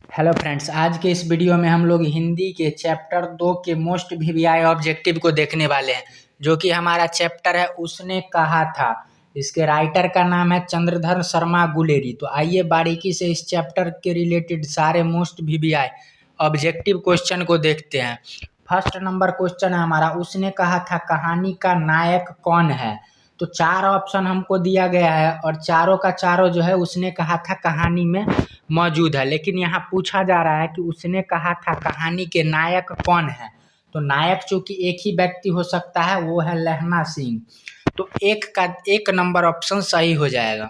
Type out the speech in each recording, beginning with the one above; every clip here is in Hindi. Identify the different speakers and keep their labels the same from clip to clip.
Speaker 1: हेलो फ्रेंड्स, आज के इस वीडियो में हम लोग हिंदी के चैप्टर 2 के मोस्ट वीवीआई ऑब्जेक्टिव को देखने वाले हैं, जो कि हमारा चैप्टर है उसने कहा था। इसके राइटर का नाम है चंद्रधर शर्मा गुलेरी। तो आइए बारीकी से इस चैप्टर के रिलेटेड सारे मोस्ट वीवीआई ऑब्जेक्टिव क्वेश्चन को देखते हैं। फर्स्ट नंबर क्वेश्चन है हमारा, उसने कहा था कहानी का नायक कौन है। तो 4 ऑप्शन हमको दिया गया है और चारों का चारों जो है उसने कहा था कहानी में मौजूद है, लेकिन यहाँ पूछा जा रहा है कि उसने कहा था कहानी के नायक कौन है। तो नायक चूंकि एक ही व्यक्ति हो सकता है, वो है लहना सिंह। तो एक नंबर ऑप्शन सही हो जाएगा।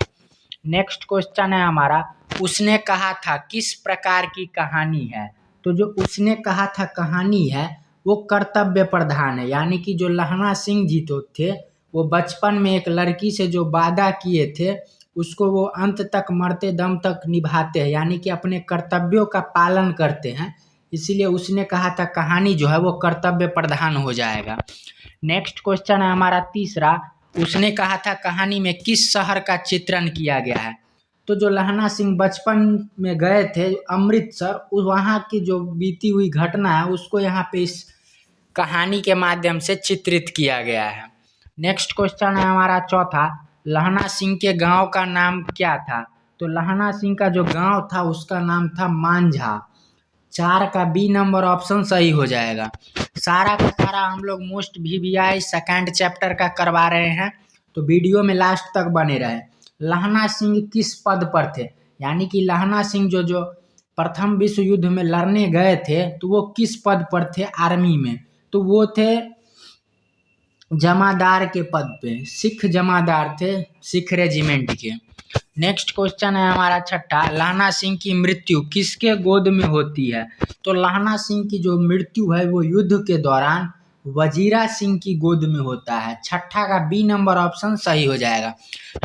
Speaker 1: नेक्स्ट क्वेश्चन है हमारा, उसने कहा था किस प्रकार की कहानी है। तो जो उसने कहा था कहानी है वो कर्तव्य प्रधान है, यानी कि जो लहना सिंह जी तो थे वो बचपन में एक लड़की से जो वादा किए थे उसको वो अंत तक मरते दम तक निभाते हैं, यानी कि अपने कर्तव्यों का पालन करते हैं। इसीलिए उसने कहा था कहानी जो है वो कर्तव्य प्रधान हो जाएगा। नेक्स्ट क्वेश्चन है हमारा तीसरा, उसने कहा था कहानी में किस शहर का चित्रण किया गया है। तो जो लहना सिंह बचपन में गए थे अमृतसर, वहाँ की जो बीती हुई घटना है उसको यहाँ पे इस कहानी के माध्यम से चित्रित किया गया है। नेक्स्ट क्वेश्चन है हमारा चौथा, लहना सिंह के गांव का नाम क्या था। तो लहना सिंह का जो गांव था उसका नाम था मांझा। 4 का बी नंबर ऑप्शन सही हो जाएगा। सारा का सारा हम लोग मोस्ट वीवीआई सेकंड चैप्टर का करवा रहे हैं, तो वीडियो में लास्ट तक बने रहे। लहना सिंह किस पद पर थे, यानी कि लहना सिंह जो जो प्रथम विश्व युद्ध में लड़ने गए थे तो वो किस पद पर थे आर्मी में। तो वो थे जमादार के पद पे, सिख जमादार थे, सिख रेजिमेंट के। नेक्स्ट क्वेश्चन है हमारा छठा, लहना सिंह की मृत्यु किसके गोद में होती है। तो लहना सिंह की जो मृत्यु है वो युद्ध के दौरान वजीरा सिंह की गोद में होता है। छठा का बी नंबर ऑप्शन सही हो जाएगा।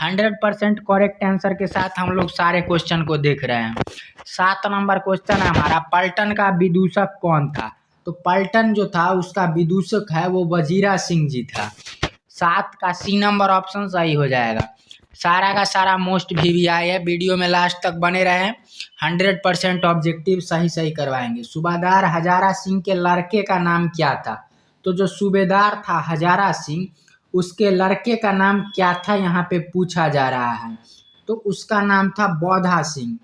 Speaker 1: 100% करेक्ट आंसर के साथ हम लोग सारे क्वेश्चन को देख रहे हैं। 7 नंबर क्वेश्चन है हमारा, पलटन का विदूषक कौन था। तो पलटन जो था उसका विदूषक है वो वजीरा सिंह जी था। 7 का सी नंबर ऑप्शन सही हो जाएगा। सारा का सारा मोस्ट वीवीआई है, वीडियो में लास्ट तक बने रहे। 100% ऑब्जेक्टिव सही सही करवाएंगे। सूबेदार हजारा सिंह के लड़के का नाम क्या था। तो जो सूबेदार था हजारा सिंह, उसके लड़के का नाम क्या था यहाँ पे पूछा जा रहा है। तो उसका नाम था बौधा सिंह।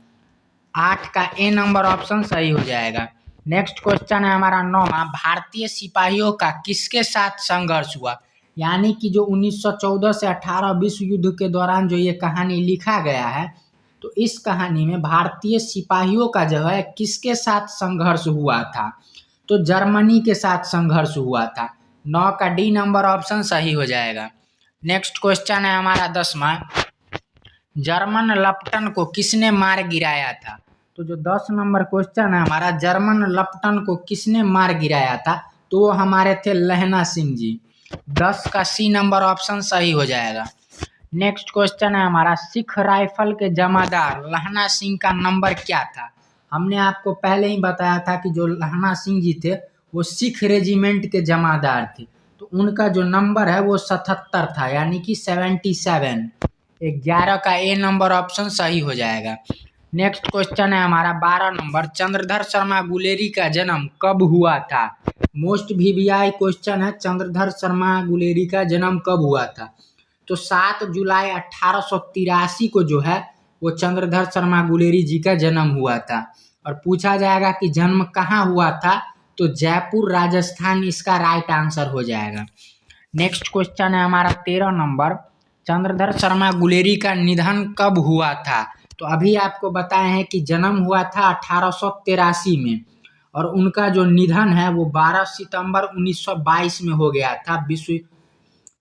Speaker 1: 8 का ए नंबर ऑप्शन सही हो जाएगा। नेक्स्ट क्वेश्चन है हमारा 9वां, भारतीय सिपाहियों का किसके साथ संघर्ष हुआ। यानी कि जो 1914 से 18 विश्व युद्ध के दौरान जो ये कहानी लिखा गया है, तो इस कहानी में भारतीय सिपाहियों का जो है किसके साथ संघर्ष हुआ था। तो जर्मनी के साथ संघर्ष हुआ था। 9 का डी नंबर ऑप्शन सही हो जाएगा। नेक्स्ट क्वेश्चन है हमारा 10वां, जर्मन लपटन को किसने मार गिराया था। तो जो 10 नंबर क्वेश्चन है हमारा, जर्मन लपटन को किसने मार गिराया था, तो वो हमारे थे लहना सिंह जी। 10 का सी नंबर ऑप्शन सही हो जाएगा। नेक्स्ट क्वेश्चन है हमारा, सिख राइफल के जमादार लहना सिंह का नंबर क्या था। हमने आपको पहले ही बताया था कि जो लहना सिंह जी थे वो सिख रेजिमेंट के जमादार थे, तो उनका जो नंबर है वो 77 था, यानी कि 77। 11 का ए नंबर ऑप्शन सही हो जाएगा। नेक्स्ट क्वेश्चन है हमारा 12 नंबर, चंद्रधर शर्मा गुलेरी का जन्म कब हुआ था। मोस्ट वीवीआई क्वेश्चन है, चंद्रधर शर्मा गुलेरी का जन्म कब हुआ था। तो 7 जुलाई 1883 को जो है वो चंद्रधर शर्मा गुलेरी जी का जन्म हुआ था। और पूछा जाएगा कि जन्म कहाँ हुआ था, तो जयपुर राजस्थान इसका राइट आंसर हो जाएगा। नेक्स्ट क्वेश्चन है हमारा 13 नंबर, चंद्रधर शर्मा गुलेरी का निधन कब हुआ था। तो अभी आपको बताए हैं कि जन्म हुआ था 1883 में, और उनका जो निधन है वो 12 सितंबर 1922 में हो गया था, विश्व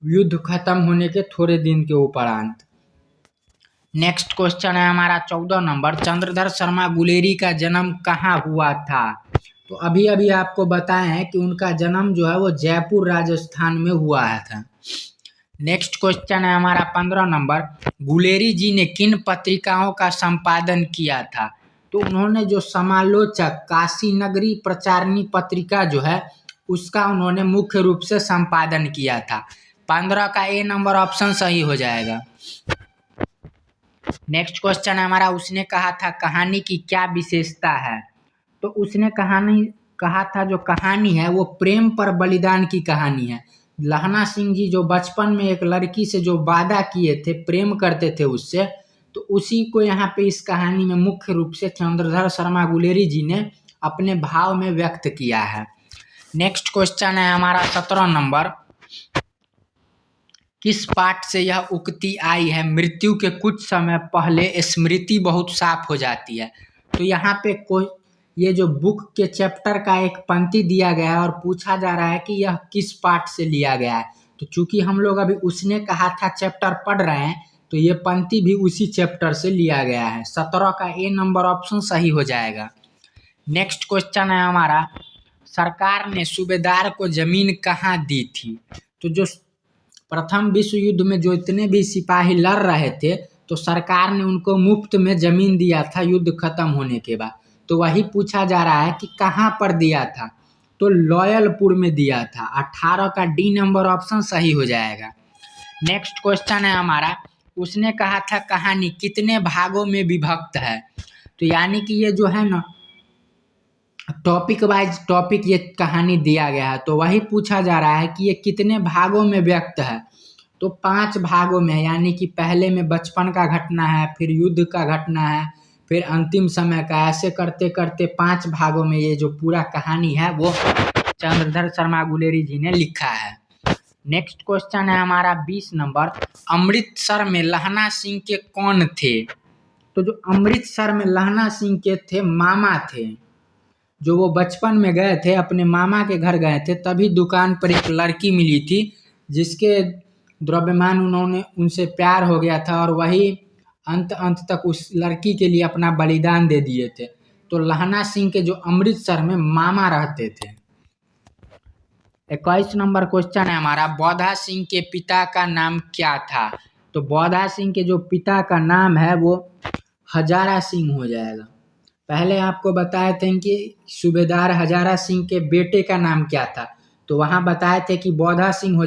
Speaker 1: युद्ध खत्म होने के थोड़े दिन के उपरांत। नेक्स्ट क्वेश्चन है हमारा 14 नंबर, चंद्रधर शर्मा गुलेरी का जन्म कहाँ हुआ था। तो अभी अभी आपको बताए हैं कि उनका जन्म जो है वो जयपुर राजस्थान में हुआ था। नेक्स्ट क्वेश्चन है हमारा 15 नंबर, गुलेरी जी ने किन पत्रिकाओं का संपादन किया था। तो उन्होंने जो समालोचक काशी नगरी प्रचारणी पत्रिका जो है उसका उन्होंने मुख्य रूप से संपादन किया था। 15 का ए नंबर ऑप्शन सही हो जाएगा। नेक्स्ट क्वेश्चन है हमारा, उसने कहा था कहानी की क्या विशेषता है। तो उसने कहा था जो कहानी है वो प्रेम पर बलिदान की कहानी है। लहना सिंह जी जो बचपन में एक लड़की से जो वादा किए थे, प्रेम करते थे उससे, तो उसी को यहाँ पे इस कहानी में मुख्य रूप से चंद्रधर शर्मा गुलेरी जी ने अपने भाव में व्यक्त किया है। नेक्स्ट क्वेश्चन है हमारा 17 नंबर। किस पाठ से यह उक्ति आई है, मृत्यु के कुछ समय पहले स्मृति बहुत साफ हो जाती है? तो यहाँ पे ये जो बुक के चैप्टर का एक पंक्ति दिया गया है और पूछा जा रहा है कि यह किस पाठ से लिया गया है। तो चूंकि हम लोग अभी उसने कहा था चैप्टर पढ़ रहे हैं, तो ये पंक्ति भी उसी चैप्टर से लिया गया है। 17 का ए नंबर ऑप्शन सही हो जाएगा। नेक्स्ट क्वेश्चन है हमारा, सरकार ने सूबेदार को जमीन कहाँ दी थी? तो जो प्रथम विश्व युद्ध में जो इतने भी सिपाही लड़ रहे थे, तो सरकार ने उनको मुफ्त में जमीन दिया था युद्ध खत्म होने के बाद। तो वही पूछा जा रहा है कि कहाँ पर दिया था? तो लॉयलपुर में दिया था। 18 का डी नंबर ऑप्शन सही हो जाएगा। नेक्स्ट क्वेश्चन है हमारा, उसने कहा था कहानी कितने भागों में विभक्त है? तो यानी कि ये जो है ना टॉपिक वाइज टॉपिक ये कहानी दिया गया है, तो वही पूछा जा रहा है कि ये कितने भागों में व्यक्त है? तो 5 भागों में है, यानी कि पहले में बचपन का घटना है, फिर युद्ध का घटना है, फिर अंतिम समय का, ऐसे करते करते 5 भागों में ये जो पूरा कहानी है वो चंद्रधर शर्मा गुलेरी जी ने लिखा है। नेक्स्ट क्वेश्चन है हमारा 20 नंबर, अमृतसर में लहना सिंह के कौन थे? तो जो अमृतसर में लहना सिंह के थे मामा थे। जो वो बचपन में गए थे, अपने मामा के घर गए थे, तभी दुकान पर एक लड़की मिली थी जिसके द्रव्यमान उन्होंने उनसे प्यार हो गया था और वही अंत तक उस लड़की के लिए अपना बलिदान दे दिए थे। तो लहना सिंह के जो अमृतसर में मामा रहते थे। 21 नंबर क्वेश्चन है हमारा, बौधा सिंह के पिता का नाम क्या था? तो बौधा सिंह के जो पिता का नाम है वो हजारा सिंह हो जाएगा। पहले आपको बताए थे कि सूबेदार हजारा सिंह के बेटे का नाम क्या था, तो वहां बताए थे कि बौधा सिंह हो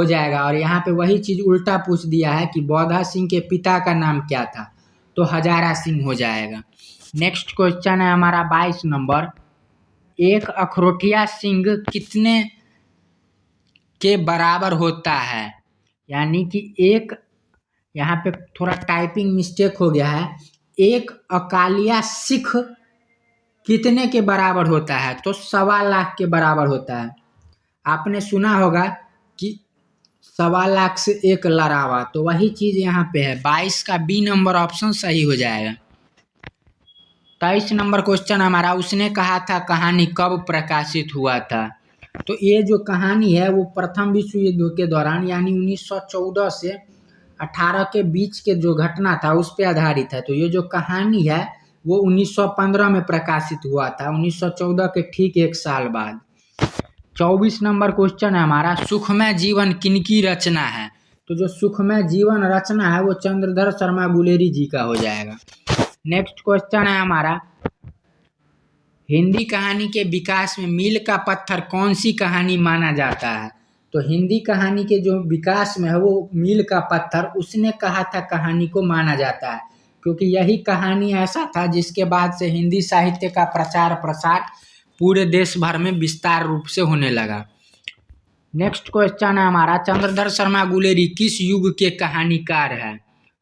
Speaker 1: जाएगा और यहाँ पे वही चीज उल्टा पूछ दिया है कि बौधा सिंह के पिता का नाम क्या था, तो हजारा सिंह हो जाएगा। नेक्स्ट क्वेश्चन है हमारा 22 नंबर, एक अखरोटिया सिंह कितने के बराबर होता है? यानी कि एक, यहाँ पे थोड़ा टाइपिंग मिस्टेक हो गया है, एक अकालिया सिख कितने के बराबर होता है? तो 1.25 लाख के बराबर होता है। आपने सुना होगा कि 1.25 लाख से एक लड़ावा, तो वही चीज यहाँ पे है। 22 का बी नंबर ऑप्शन सही हो जाएगा। 23 नंबर क्वेश्चन हमारा, उसने कहा था कहानी कब प्रकाशित हुआ था? तो ये जो कहानी है वो प्रथम विश्व युद्ध के दौरान, यानी 1914 से 18 के बीच के जो घटना था उस पे आधारित है। तो ये जो कहानी है वो 1915 में प्रकाशित हुआ था, 1914 के ठीक 1 साल बाद। 24 नंबर क्वेश्चन है हमारा, सुखमय जीवन किनकी रचना है? तो जो सुखमय जीवन रचना है वो चंद्रधर शर्मा गुलेरी जी का हो जाएगा। नेक्स्ट क्वेश्चन है हमारा, हिंदी कहानी के विकास में मील का पत्थर कौन सी कहानी माना जाता है? तो हिंदी कहानी के जो विकास में है वो मील का पत्थर उसने कहा था कहानी को माना जाता है, क्योंकि यही कहानी ऐसा था जिसके बाद से हिंदी साहित्य का प्रचार प्रसार पूरे देश भर में विस्तार रूप से होने लगा। नेक्स्ट क्वेश्चन है हमारा, चंद्रधर शर्मा गुलेरी किस युग के कहानीकार है?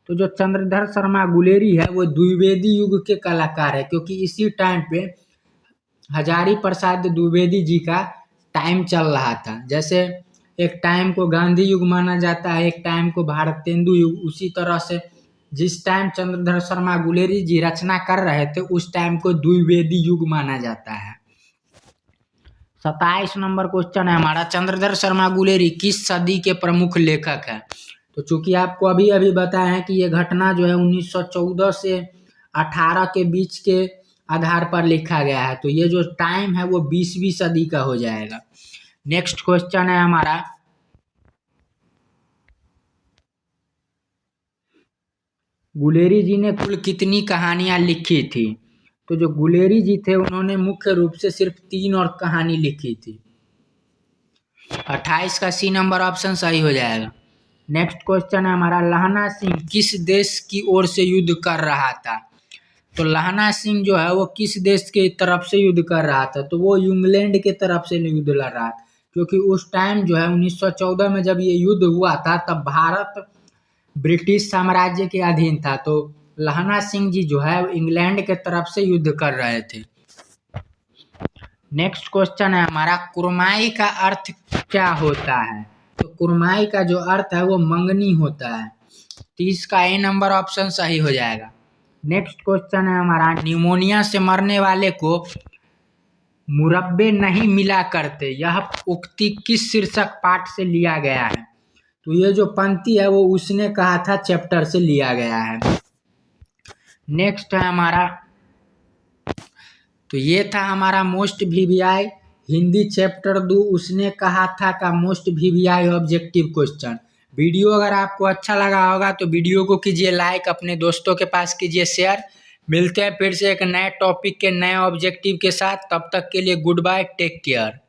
Speaker 1: तो जो चंद्रधर शर्मा गुलेरी है वो द्विवेदी युग के कलाकार है, क्योंकि इसी टाइम पे हजारी प्रसाद द्विवेदी जी का टाइम चल रहा था। जैसे एक टाइम को गांधी युग माना जाता है, एक टाइम को भारतेंदु युग, उसी तरह से जिस टाइम चंद्रधर शर्मा गुलेरी जी रचना कर रहे थे उस टाइम को द्विवेदी युग माना जाता है। 27 नंबर क्वेश्चन है हमारा, चंद्रधर शर्मा गुलेरी किस सदी के प्रमुख लेखक है? तो चूंकि आपको अभी अभी बताया है कि ये घटना जो है 1914 से 18 के बीच के आधार पर लिखा गया है, तो ये जो टाइम है वो 20वीं सदी का हो जाएगा। नेक्स्ट क्वेश्चन है हमारा, गुलेरी जी ने कुल कितनी कहानियां लिखी थी? तो जो गुलेरी जी थे उन्होंने मुख्य रूप से सिर्फ 3 और कहानी लिखी थी। 28 का सी नंबर ऑप्शन सही हो जाएगा। नेक्स्ट क्वेश्चन है हमारा, लहना सिंह किस देश की ओर से युद्ध कर रहा था? तो लहना सिंह जो है वो किस देश के तरफ से युद्ध कर रहा था, तो वो इंग्लैंड के तरफ से युद्ध लड़ रहा था, क्योंकि उस टाइम जो है 1914 में जब ये युद्ध हुआ था तब भारत ब्रिटिश साम्राज्य के अधीन था। तो लहना सिंह जी जो है इंग्लैंड के तरफ से युद्ध कर रहे थे। नेक्स्ट क्वेश्चन है हमारा, कुरमाई का अर्थ क्या होता है? तो कुरमाई का जो अर्थ है वो मंगनी होता है। तो इसका ए नंबर ऑप्शन सही हो जाएगा। नेक्स्ट क्वेश्चन है हमारा, निमोनिया से मरने वाले को मुरब्बे नहीं मिला करते, यह उक्ति किस शीर्षक पाठ से लिया गया है? तो ये जो पंक्ति है वो उसने कहा था चैप्टर से लिया गया है। नेक्स्ट है हमारा, तो ये था हमारा मोस्ट वीवीआई हिंदी चैप्टर 2 उसने कहा था का most VVI objective question. Video अगर आपको अच्छा लगा होगा तो वीडियो को कीजिए लाइक, अपने दोस्तों के पास कीजिए शेयर। मिलते हैं फिर से एक नए टॉपिक के नए ऑब्जेक्टिव के साथ, तब तक के लिए गुड बाय, टेक केयर।